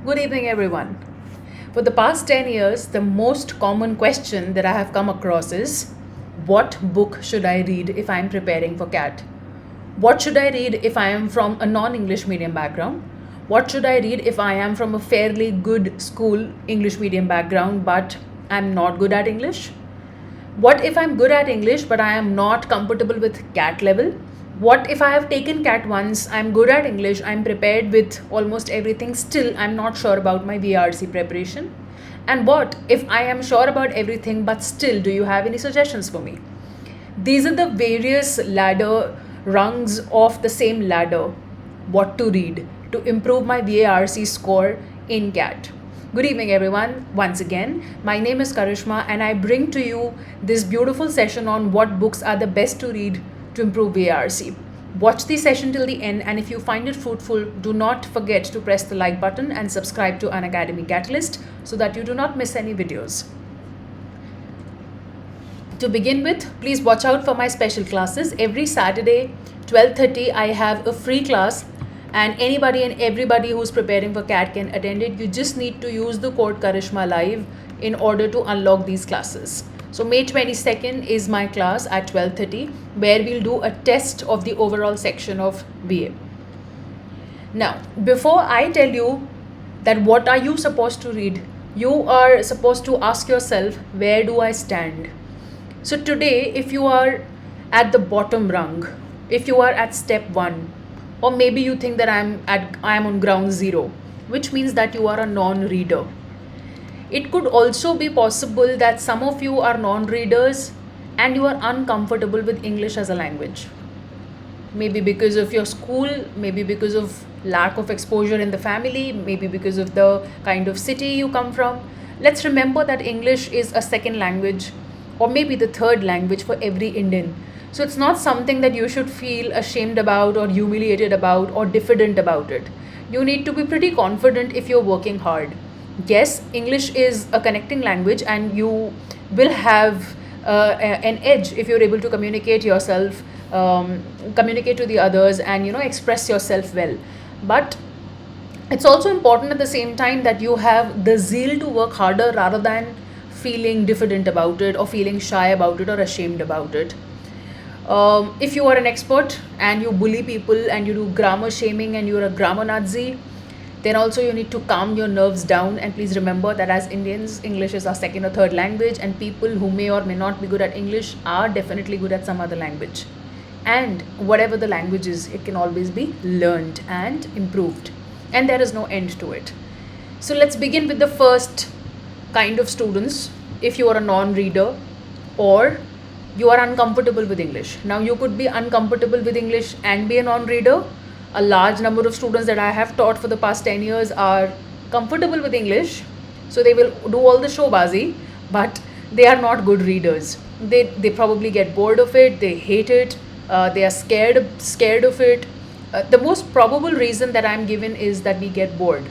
Good evening, everyone. For the past 10 years, the most common question that I have come across is what book should I read if I am preparing for CAT? What should I read if I am from a non English medium background? What should I read if I am from a fairly good school English medium background but I'm not good at English? What if I'm good at English but I am not comfortable with CAT level? What if I have taken CAT once, I'm good at English, I'm prepared with almost everything, still I'm not sure about my VRC preparation? And what if I am sure about everything but still, do you have any suggestions for me? These are the various ladder rungs of the same ladder. What to read to improve my VARC score in CAT. Good evening, everyone. Once again, my name is Karishma, and I bring to you this beautiful session on what books are the best to read to improve VARC. Watch the session till the end, and if you find it fruitful, do not forget to press the like button and subscribe to Unacademy Catalyst so that you do not miss any videos. To begin with, please watch out for my special classes. Every Saturday, 12:30, I have a free class, and anybody and everybody who's preparing for CAT can attend it. You just need to use the code Karishma Live in order to unlock these classes. So May 22nd is my class at 12:30, where we'll do a test of the overall section of BA. Now, before I tell you that what are you supposed to read, you are supposed to ask yourself, where do I stand? So today, if you are at the bottom rung, if you are at step 1, or maybe you think that I am on ground zero, which means that you are a non-reader. It could also be possible that some of you are non-readers and you are uncomfortable with English as a language. Maybe because of your school, maybe because of lack of exposure in the family, maybe because of the kind of city you come from. Let's remember that English is a second language, or maybe the third language for every Indian. So it's not something that you should feel ashamed about or humiliated about or diffident about it. You need to be pretty confident if you're working hard. Yes, English is a connecting language, and you will have an edge if you're able to communicate yourself, communicate to the others, and express yourself well. But it's also important at the same time that you have the zeal to work harder rather than feeling diffident about it or feeling shy about it or ashamed about it. If you are an expert and you bully people and you do grammar shaming and you're a grammar Nazi, then also you need to calm your nerves down. And please remember that as Indians, English is our second or third language, and people who may or may not be good at English are definitely good at some other language. And whatever the language is, it can always be learned and improved, and there is no end to it. So let's begin with the first kind of students. If you are a non-reader or you are uncomfortable with English. Now, you could be uncomfortable with English and be a non-reader. A large number of students that I have taught for the past 10 years are comfortable with English, so they will do all the showbazi, but they are not good readers. They probably get bored of it, they hate it, they are scared of it. The most probable reason that I'm given is that we get bored.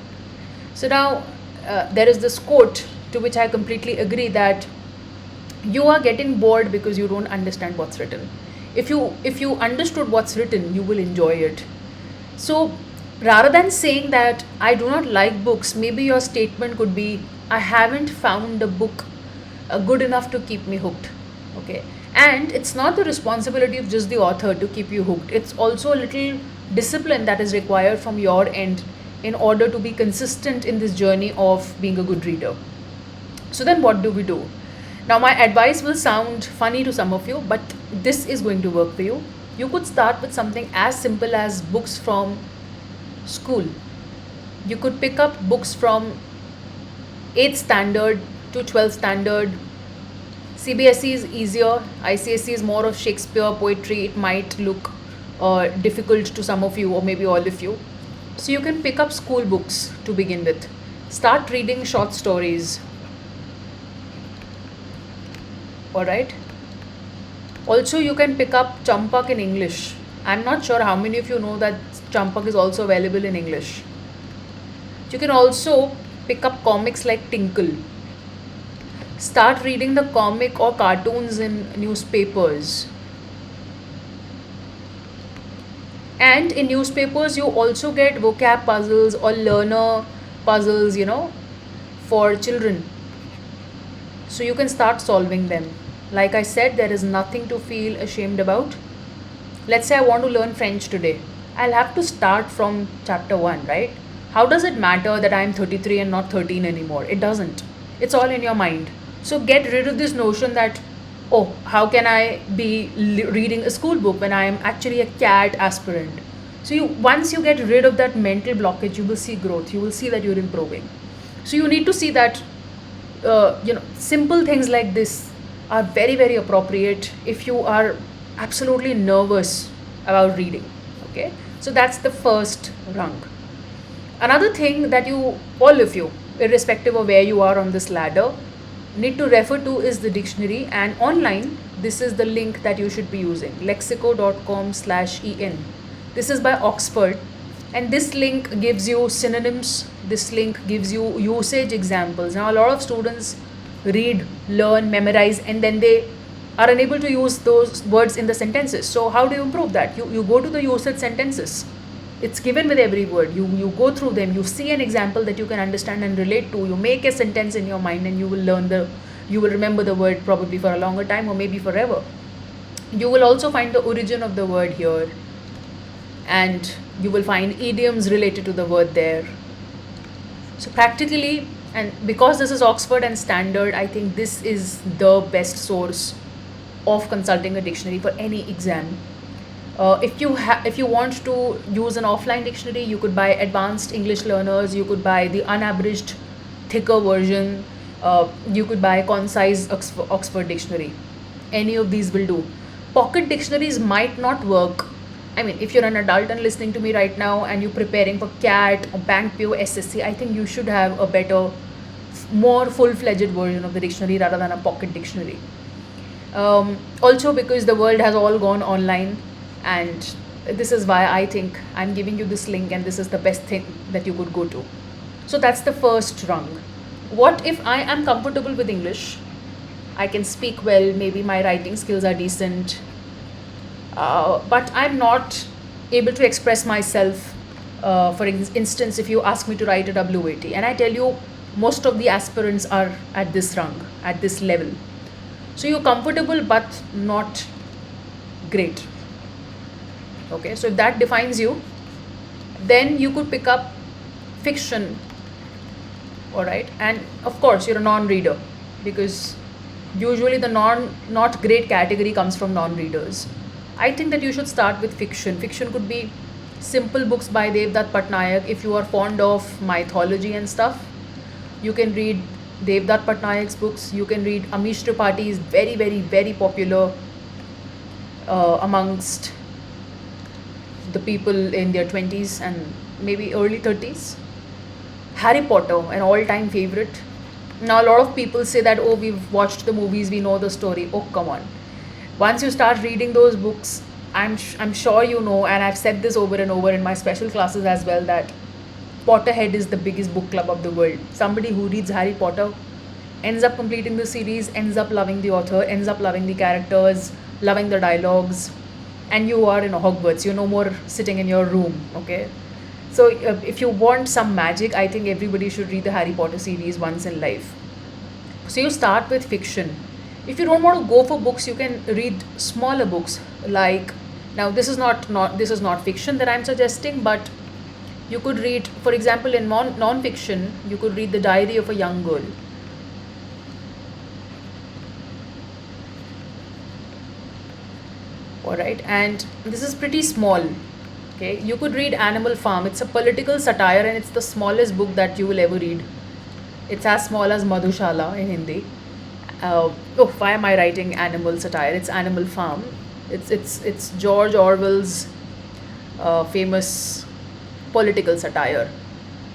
So now there is this quote to which I completely agree, that you are getting bored because you don't understand what's written. If you understood what's written, you will enjoy it. So rather than saying that I do not like books, maybe your statement could be, I haven't found a book good enough to keep me hooked. Okay. And it's not the responsibility of just the author to keep you hooked. It's also a little discipline that is required from your end in order to be consistent in this journey of being a good reader. So then what do we do? Now, my advice will sound funny to some of you, but this is going to work for you. You could start with something as simple as books from school. You could pick up books from 8th standard to 12th standard. CBSE is easier, ICSE is more of Shakespeare, poetry. It might look difficult to some of you or maybe all of you. So you can pick up school books to begin with. Start reading short stories. Alright. Also, you can pick up Champak in English. I'm not sure how many of you know that Champak is also available in English. You can also pick up comics like Tinkle. Start reading the comic or cartoons in newspapers. And in newspapers, you also get vocab puzzles or learner puzzles, for children. So you can start solving them. Like I said, there is nothing to feel ashamed about. Let's say I want to learn French today. I'll have to start from chapter 1, right? How does it matter that I'm 33 and not 13 anymore? It doesn't. It's all in your mind. So get rid of this notion that, oh, how can I be reading a school book when I am actually a CAT aspirant? So once you get rid of that mental blockage, you will see growth. You will see that you're improving. So you need to see that simple things like this are very, very appropriate if you are absolutely nervous about reading. Okay, so that's the first rung. Another thing that all of you, irrespective of where you are on this ladder, need to refer to is the dictionary, and online, this is the link that you should be using, lexico.com/en. This is by Oxford, and this link gives you synonyms, this link gives you usage examples. Now, a lot of students read, learn, memorize, and then they are unable to use those words in the sentences. So, how do you improve that? You go to the usage sentences. It's given with every word. You go through them, you see an example that you can understand and relate to, you make a sentence in your mind, and you will remember the word probably for a longer time or maybe forever. You will also find the origin of the word here, and you will find idioms related to the word there. So practically, and because this is Oxford and standard, I think this is the best source of consulting a dictionary for any exam. If you want to use an offline dictionary, you could buy Advanced English Learners, you could buy the unabridged, thicker version, you could buy Concise Oxford Dictionary. Any of these will do. Pocket dictionaries might not work. I mean, if you're an adult and listening to me right now and you're preparing for CAT or Bank PO SSC, I think you should have a better, more full-fledged version of the dictionary rather than a pocket dictionary. Also, because the world has all gone online, and this is why I think I'm giving you this link, and this is the best thing that you could go to. So that's the first rung. What if I am comfortable with English? I can speak well, maybe my writing skills are decent, but I'm not able to express myself. For instance, if you ask me to write a WAT, and I tell you most of the aspirants are at this rung, at this level. So you're comfortable but not great. Okay, so if that defines you, then you could pick up fiction. All right, and of course you're a non-reader, because usually the not great category comes from non-readers. I think that you should start with fiction. Fiction could be simple books by Devdutt Patnaik. If you are fond of mythology and stuff, you can read Devdutt Patnaik's books. You can read Amish Tripathi's very, very, very popular amongst the people in their 20s and maybe early 30s. Harry Potter, an all-time favorite. Now, a lot of people say that, oh, we've watched the movies, we know the story. Oh, come on. Once you start reading those books, I'm sure you know, and I've said this over and over in my special classes as well, that Potterhead is the biggest book club of the world. Somebody who reads Harry Potter ends up completing the series, ends up loving the author, ends up loving the characters, loving the dialogues, and you are in Hogwarts. You're no more sitting in your room, okay? So if you want some magic, I think everybody should read the Harry Potter series once in life. So you start with fiction. If you don't want to go for books, you can read smaller books. Like, now this is not fiction that I'm suggesting, but you could read, for example, in non-fiction, you could read The Diary of a Young Girl. All right, and this is pretty small. Okay, you could read Animal Farm. It's a political satire, and it's the smallest book that you will ever read. It's as small as Madhushala in Hindi. Why am I writing animal satire? It's Animal Farm. It's George Orwell's famous political satire,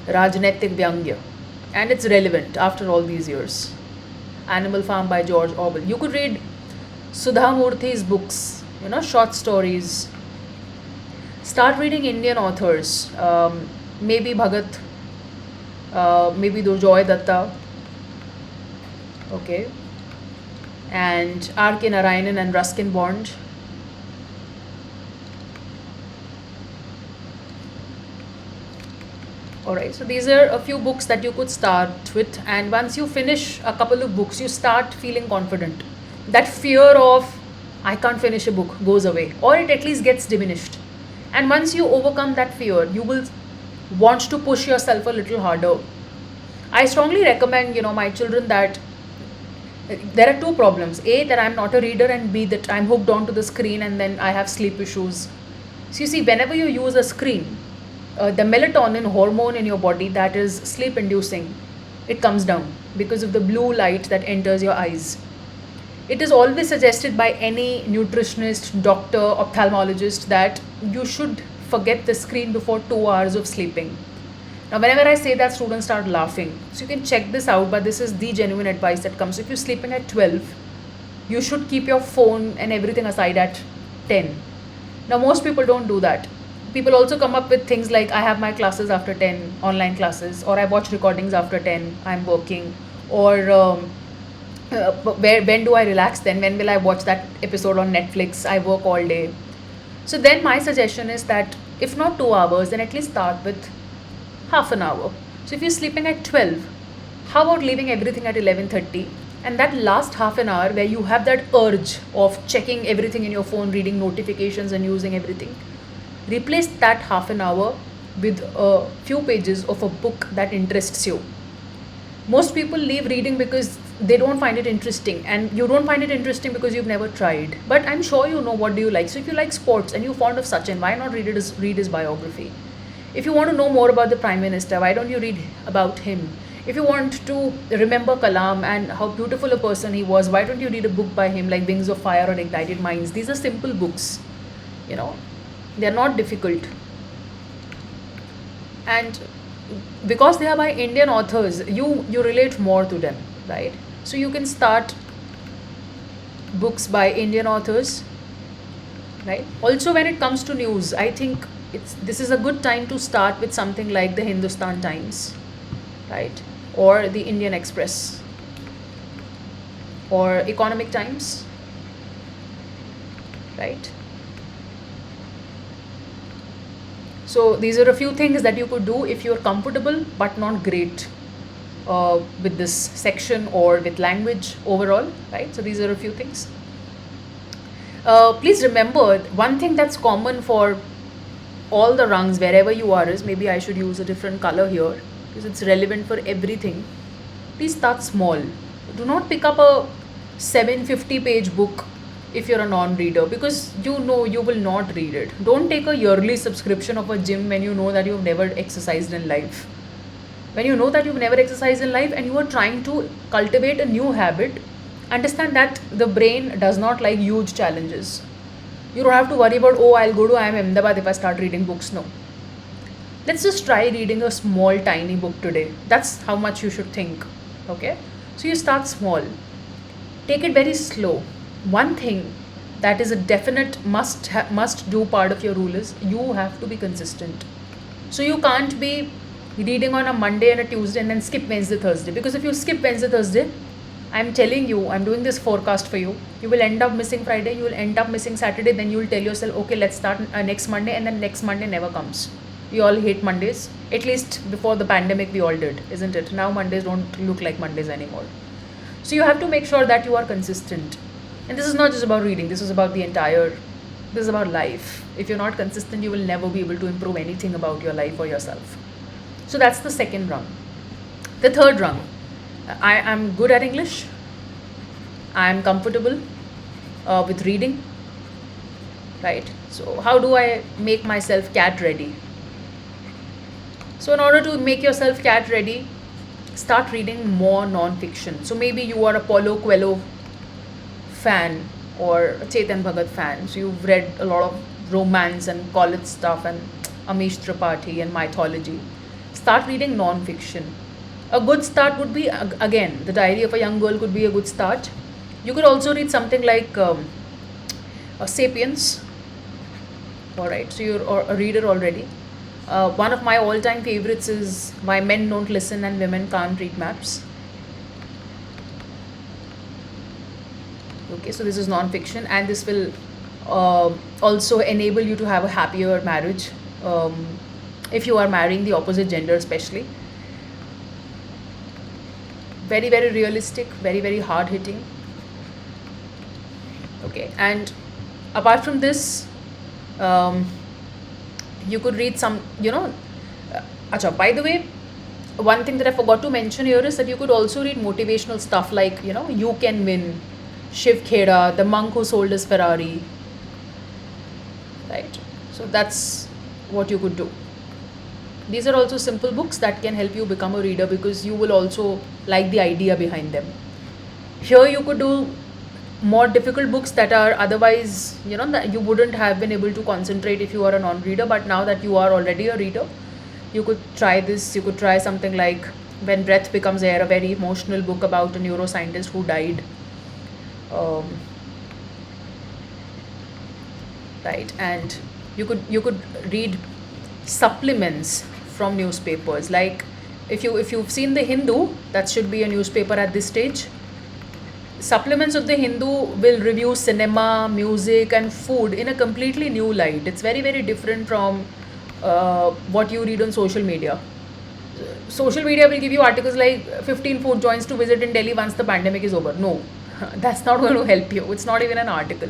Rajnetik Vyangya, and it's relevant after all these years. Animal Farm by George Orwell. You could read Sudha Murthy's books, short stories. Start reading Indian authors, maybe Bhagat, maybe Durjoy Datta, okay, and R.K. Narayanan and Ruskin Bond. All right, so these are a few books that you could start with, and once you finish a couple of books, you start feeling confident. That fear of I can't finish a book goes away, or it at least gets diminished. And once you overcome that fear, you will want to push yourself a little harder. I strongly recommend, my children that there are two problems: A, that I'm not a reader, and B, that I'm hooked onto the screen and then I have sleep issues. So, you see, whenever you use a screen, the melatonin hormone in your body that is sleep inducing, it comes down because of the blue light that enters your eyes. It is always suggested by any nutritionist, doctor, ophthalmologist that you should forget the screen before 2 hours of sleeping. Now, whenever I say that, students start laughing. So, you can check this out, but this is the genuine advice that comes. If you're sleeping at 12, you should keep your phone and everything aside at 10. Now, most people don't do that. People also come up with things like I have my classes after 10, online classes, or I watch recordings after 10, I'm working, or when do I relax then? When will I watch that episode on Netflix? I work all day. So, then my suggestion is that if not 2 hours, then at least start with half an hour. So, if you're sleeping at 12, how about leaving everything at 11:30? And that last half an hour where you have that urge of checking everything in your phone, reading notifications, and using everything, replace that half an hour with a few pages of a book that interests you. Most people leave reading because they don't find it interesting, and you don't find it interesting because you've never tried. But I'm sure you know what do you like. So if you like sports and you're fond of Sachin, why not read his biography? If you want to know more about the Prime Minister, why don't you read about him? If you want to remember Kalam and how beautiful a person he was, why don't you read a book by him like Wings of Fire or Ignited Minds? These are simple books, you know, they're not difficult. And because they are by Indian authors, you relate more to them, right? So you can start books by Indian authors, right? Also, when it comes to news, I think this is a good time to start with something like the Hindustan Times, right? Or the Indian Express or Economic Times, right? So these are a few things that you could do if you're comfortable but not great with this section or with language overall, right? So these are a few things. Please remember one thing that's common for all the rungs wherever you are is, maybe I should use a different color here because it's relevant for everything. Please start small. Do not pick up a 750-page book if you're a non-reader, because you know you will not read it. Don't take a yearly subscription of a gym when you know that you've never exercised in life. When you know that you've never exercised in life and you are trying to cultivate a new habit, understand that the brain does not like huge challenges. You don't have to worry about, oh, I'll go to IIM Ahmedabad if I start reading books. No. Let's just try reading a small, tiny book today. That's how much you should think. Okay? So you start small. Take it very slow. One thing that is a definite must do part of your rule is you have to be consistent. So you can't be reading on a Monday and a Tuesday and then skip Wednesday, Thursday. Because if you skip Wednesday, Thursday, I'm telling you, I'm doing this forecast for you. You will end up missing Friday, you will end up missing Saturday, then you will tell yourself, okay, let's start next Monday, and then next Monday never comes. We all hate Mondays. At least before the pandemic, we all did, isn't it? Now Mondays don't look like Mondays anymore. So you have to make sure that you are consistent. And this is not just about reading, this is about this is about life. If you're not consistent, you will never be able to improve anything about your life or yourself. So that's the second rung. The third rung, I am good at English. I am comfortable with reading, right? So how do I make myself cat ready? So in order to make yourself cat ready, start reading more non-fiction. So maybe you are a Paulo Coelho fan or a Chetan Bhagat fan. So you've read a lot of romance and college stuff and Amish Tripathi and mythology. Start reading non-fiction. A good start would be, again, The Diary of a Young Girl could be a good start. You could also read something like Sapiens. Alright, so you're a reader already. One of my all-time favorites is Why Men Don't Listen and Women Can't Read Maps. Okay, so this is non-fiction, and this will also enable you to have a happier marriage. if you are marrying the opposite gender especially. Very, very realistic, very, very hard hitting. Okay, and apart from this, um, you could read some, acha, by the way, one thing that I forgot to mention here is that you could also read motivational stuff like, You Can Win, Shiv Khera, The Monk Who Sold His Ferrari, right? So that's what you could do. These are also simple books that can help you become a reader because you will also like the idea behind them. Here you could do more difficult books that are otherwise, that you wouldn't have been able to concentrate if you are a non-reader, but now that you are already a reader, you could try this. You could try something like When Breath Becomes Air, a very emotional book about a neuroscientist who died. Um, right, and you could read supplements from newspapers. Like if you've seen the Hindu, that should be a newspaper at this stage. Supplements of the Hindu will review cinema, music, and food in a completely new light. It's very, very different from what you read on social media. Social media will give you articles like 15 food joints to visit in Delhi once the pandemic is over. No, that's not going to help you. It's not even an article,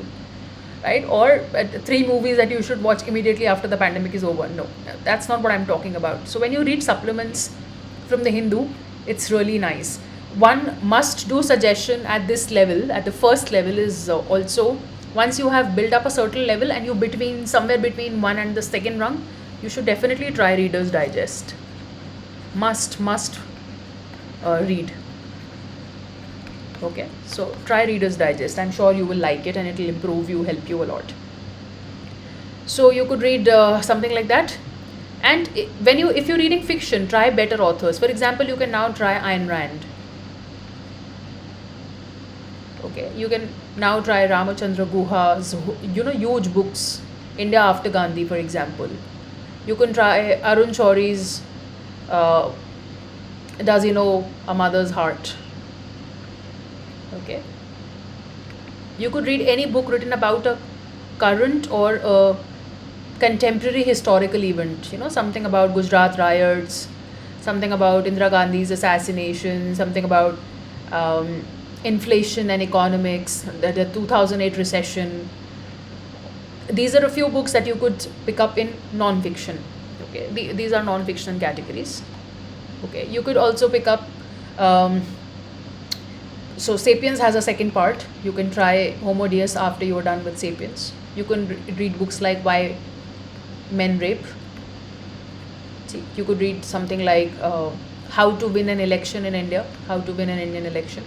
right? Or 3 movies that you should watch immediately after the pandemic is over. No, that's not what I'm talking about. So when you read supplements from the Hindu, it's really nice. One must do suggestion at this level, at the first level, is also once you have built up a certain level and you between somewhere between one and the second rung, you should definitely try Reader's Digest. Must read. Okay, so try Reader's Digest. I'm sure you will like it and it will improve you, help you a lot. So you could read something like that. And if you're reading fiction, try better authors. For example, you can now try Ayn Rand. Okay, you can now try Ramachandra Guha's, huge books, India After Gandhi, for example. You can try Arun Shoury's uh, Does He Know a Mother's Heart? Okay. You could read any book written about a current or a contemporary historical event, something about Gujarat riots, something about Indira Gandhi's assassination, something about um, inflation and economics, the 2008 recession. These are a few books that you could pick up in non-fiction. Okay, these are non-fiction categories. Okay, you could also pick up. So Sapiens has a second part. You can try Homo Deus after you're done with Sapiens. You can read books like Why Men Rape. See, you could read something like How to Win an Election in India, How to Win an Indian Election.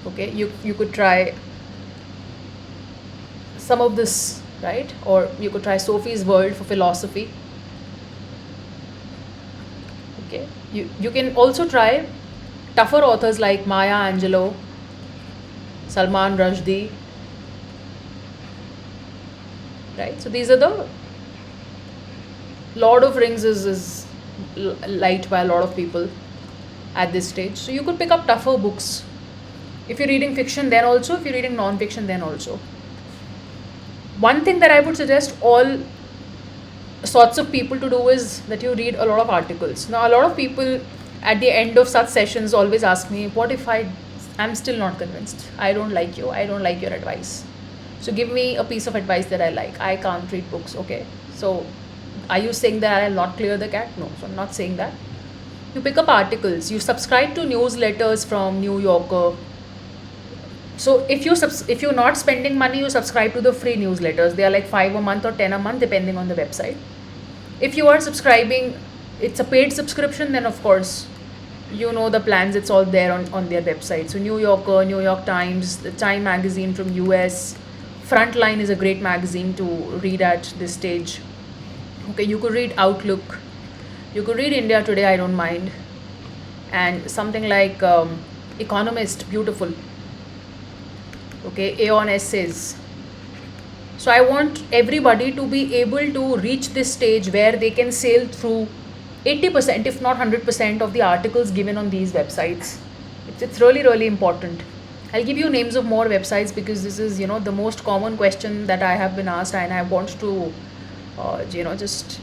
Okay, you could try some of this, right? Or you could try Sophie's World for philosophy. Okay, you can also try tougher authors like Maya Angelou, Salman Rushdie, right? So these are the Lord of Rings is liked by a lot of people at this stage. So you could pick up tougher books. If you're reading fiction, then also. If you're reading non-fiction, then also. One thing that I would suggest all sorts of people to do is that you read a lot of articles. Now, a lot of people at the end of such sessions always ask me, what if I'm still not convinced? I don't like you. I don't like your advice. So give me a piece of advice that I like. I can't read books. Okay. So are you saying that I'll not clear the cat? No. So I'm not saying that. You pick up articles. You subscribe to newsletters from New Yorker. So if you're not spending money, you subscribe to the free newsletters. They are like 5 a month or 10 a month depending on the website. If you are subscribing, it's a paid subscription, then of course you know the plans. It's all there on their website. So New Yorker, New York Times, the Time magazine from US, Frontline is a great magazine to read at this stage. Okay, you could read Outlook. You could read India Today, I don't mind. And something like Economist, beautiful. Okay, Aeon Essays. So I want everybody to be able to reach this stage where they can sail through 80%, if not 100%, of the articles given on these websites. It's really, really important. I'll give you names of more websites because this is, the most common question that I have been asked, and I want to, just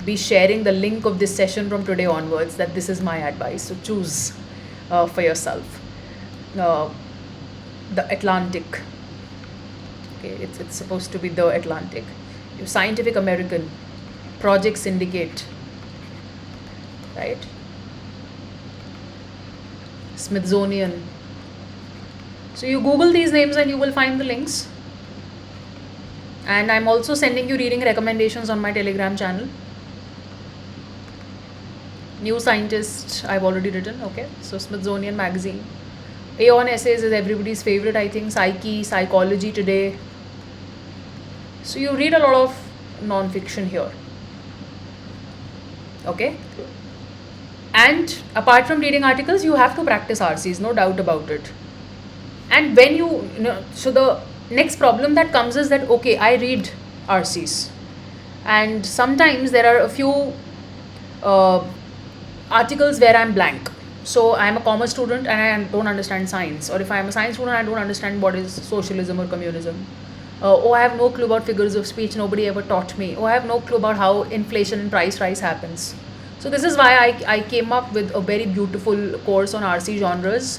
be sharing the link of this session from today onwards. That this is my advice. So choose for yourself. Uh, the Atlantic. Okay, it's supposed to be the Atlantic. Scientific American, Project Syndicate, right? Smithsonian. So you Google these names and you will find the links. And I'm also sending you reading recommendations on my Telegram channel. New Scientist, I've already written. Okay, so Smithsonian Magazine. Aeon Essays is everybody's favorite, I think. Psyche, Psychology Today. So you read a lot of non-fiction here. Okay. And apart from reading articles, you have to practice RCs, no doubt about it. And when so the next problem that comes is that, okay, I read RCs. And sometimes there are a few articles where I'm blank. So I'm a commerce student and I don't understand science. Or if I'm a science student, I don't understand what is socialism or communism. Oh, I have no clue about figures of speech. Nobody ever taught me. Oh, I have no clue about how inflation and price rise happens. So this is why I came up with a very beautiful course on RC genres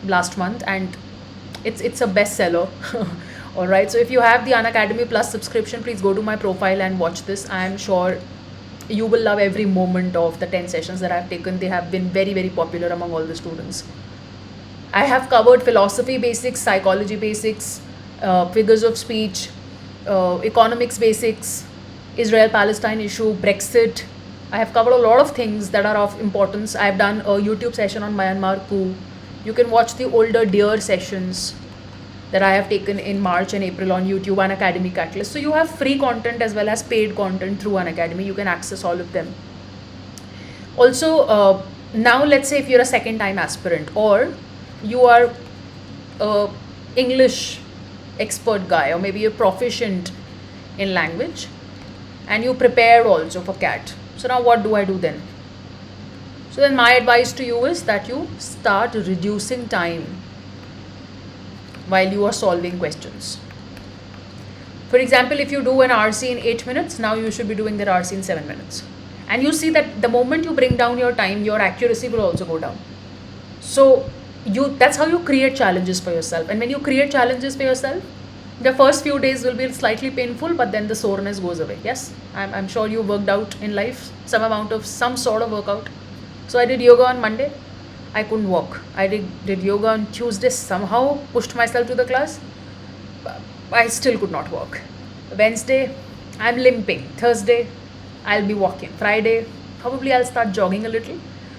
last month, and it's a bestseller. All right. So if you have the Unacademy Plus subscription, please go to my profile and watch this. I am sure you will love every moment of the 10 sessions that I've taken. They have been very, very popular among all the students. I have covered philosophy basics, psychology basics, figures of speech, economics basics, Israel-Palestine issue, Brexit. I have covered a lot of things that are of importance. I have done a YouTube session on Myanmar coup. You can watch the older Dear sessions that I have taken in March and April on YouTube, Unacademy Catalyst. So you have free content as well as paid content through Unacademy. You can access all of them. Also, now let's say if you're a second time aspirant or you are a English expert guy, or maybe you're proficient in language and you prepared also for CAT. So now what do I do then? So then my advice to you is that you start reducing time while you are solving questions. For example, if you do an RC in 8 minutes, now you should be doing that RC in 7 minutes. And you see that the moment you bring down your time, your accuracy will also go down. So that's how you create challenges for yourself. And when you create challenges for yourself, the first few days will be slightly painful, but then the soreness goes away. Yes, I'm sure you worked out in life some sort of workout. So I did yoga on Monday. I couldn't walk. I did yoga on Tuesday, somehow pushed myself to the class. I still could not walk. Wednesday, I'm limping. Thursday, I'll be walking. Friday, probably I'll start jogging a little.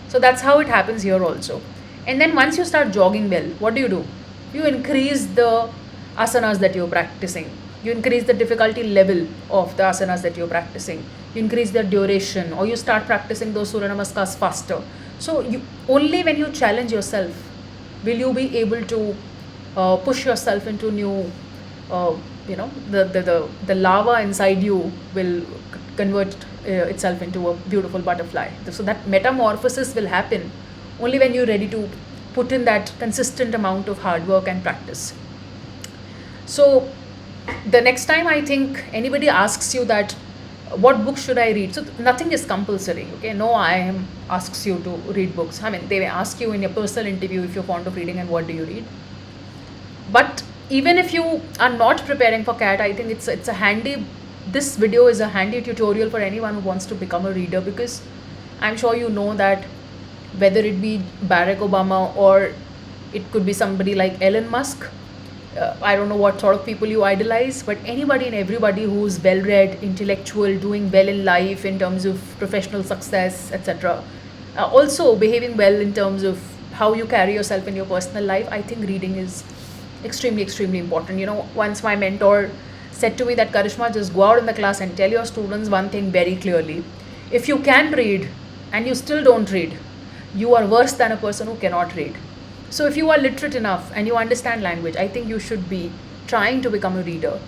So that's how it happens here also. And then once you start jogging well, what do? You increase the asanas that you're practicing. You increase the difficulty level of the asanas that you're practicing. You increase their duration, or you start practicing those Surya Namaskars faster. So only when you challenge yourself will you be able to push yourself into new, the lava inside you will convert itself into a beautiful butterfly. So that metamorphosis will happen only when you're ready to put in that consistent amount of hard work and practice. So the next time I think anybody asks you that, what book should I read? So nothing is compulsory. Okay, no IIM asks you to read books. I mean, they may ask you in a personal interview if you're fond of reading and what do you read. But even if you are not preparing for CAT, I think it's a handy. This video is a handy tutorial for anyone who wants to become a reader, because I'm sure you know that whether it be Barack Obama or it could be somebody like Elon Musk. I don't know what sort of people you idolize, but anybody and everybody who's well-read, intellectual, doing well in life in terms of professional success, etc. Also behaving well in terms of how you carry yourself in your personal life. I think reading is extremely, extremely important. Once my mentor said to me that, Karishma, just go out in the class and tell your students one thing very clearly. If you can read and you still don't read, you are worse than a person who cannot read. So if you are literate enough and you understand language, I think you should be trying to become a reader.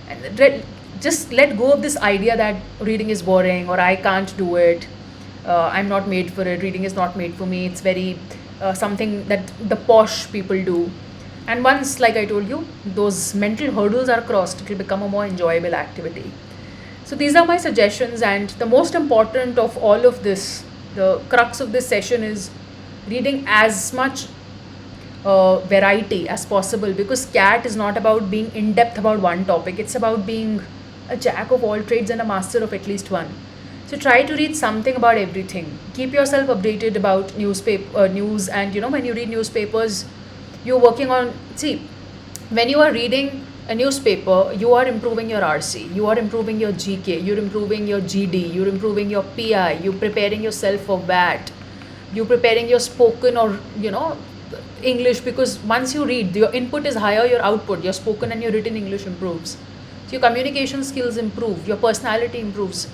And just let go of this idea that reading is boring or I can't do it. I'm not made for it. Reading is not made for me. It's very something that the posh people do. And once, like I told you, those mental hurdles are crossed, it will become a more enjoyable activity. So these are my suggestions, and the most important of all of this, the crux of this session is reading as much variety as possible, because CAT is not about being in depth about one topic, it's about being a jack of all trades and a master of at least one. So try to read something about everything. Keep yourself updated about newspaper news, and when you read newspapers, you're working on, see, when you are reading a newspaper, you are improving your RC, you are improving your GK, you're improving your GD, you're improving your PI, you're preparing yourself for VAT, you're preparing your spoken or English, because once you read, your input is higher, your output, your spoken and your written English improves. So your communication skills improve, your personality improves.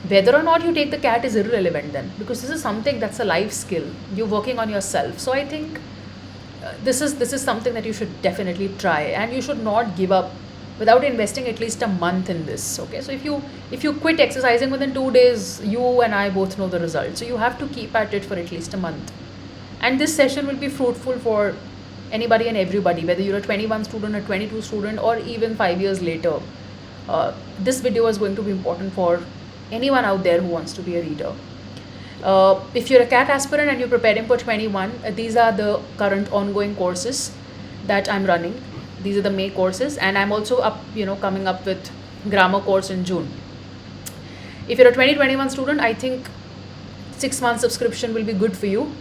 Whether or not you take the CAT is irrelevant then, because this is something that's a life skill. You're working on yourself. So I think this is something that you should definitely try, and you should not give up without investing at least a month in this. Okay, so if you quit exercising within 2 days, you and I both know the result. So you have to keep at it for at least a month, and this session will be fruitful for anybody and everybody, whether you're a 21 student, a 22 student, or even 5 years later. This video is going to be important for anyone out there who wants to be a reader. If you're a CAT aspirant and you're preparing for 21, these are the current ongoing courses that I'm running. These are the May courses, and I'm also coming up with grammar course in June. If you're a 2021 student, I think 6 month subscription will be good for you,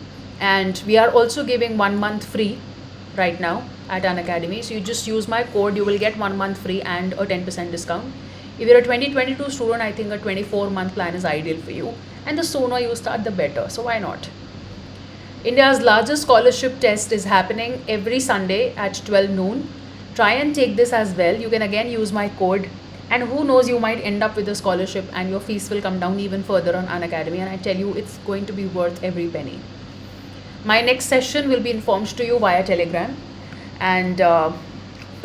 and we are also giving 1 month free right now at Unacademy. So you just use my code, you will get 1 month free and a 10% discount. If you're a 2022 student, I think a 24-month plan is ideal for you, and the sooner you start, the better. So why not? India's largest scholarship test is happening every Sunday at 12 noon. Try and take this as well. You can again use my code, and who knows, you might end up with a scholarship and your fees will come down even further on Unacademy, and I tell you, it's going to be worth every penny. My next session will be informed to you via Telegram, and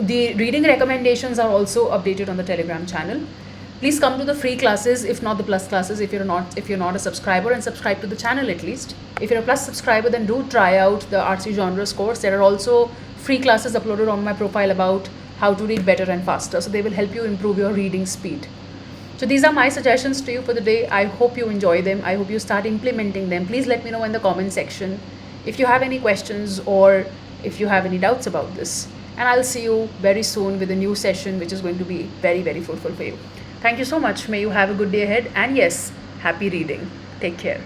the reading recommendations are also updated on the Telegram channel. Please come to the free classes, if not the plus classes, if you're not a subscriber, and subscribe to the channel at least. If you're a plus subscriber, then do try out the RC Genres course. There are also free classes uploaded on my profile about how to read better and faster, so they will help you improve your reading speed. So these are my suggestions to you for the day. I hope you enjoy them. I hope you start implementing them. Please let me know in the comment section if you have any questions or if you have any doubts about this. And I'll see you very soon with a new session, which is going to be very, very fruitful for you. Thank you so much. May you have a good day ahead. And yes, happy reading. Take care.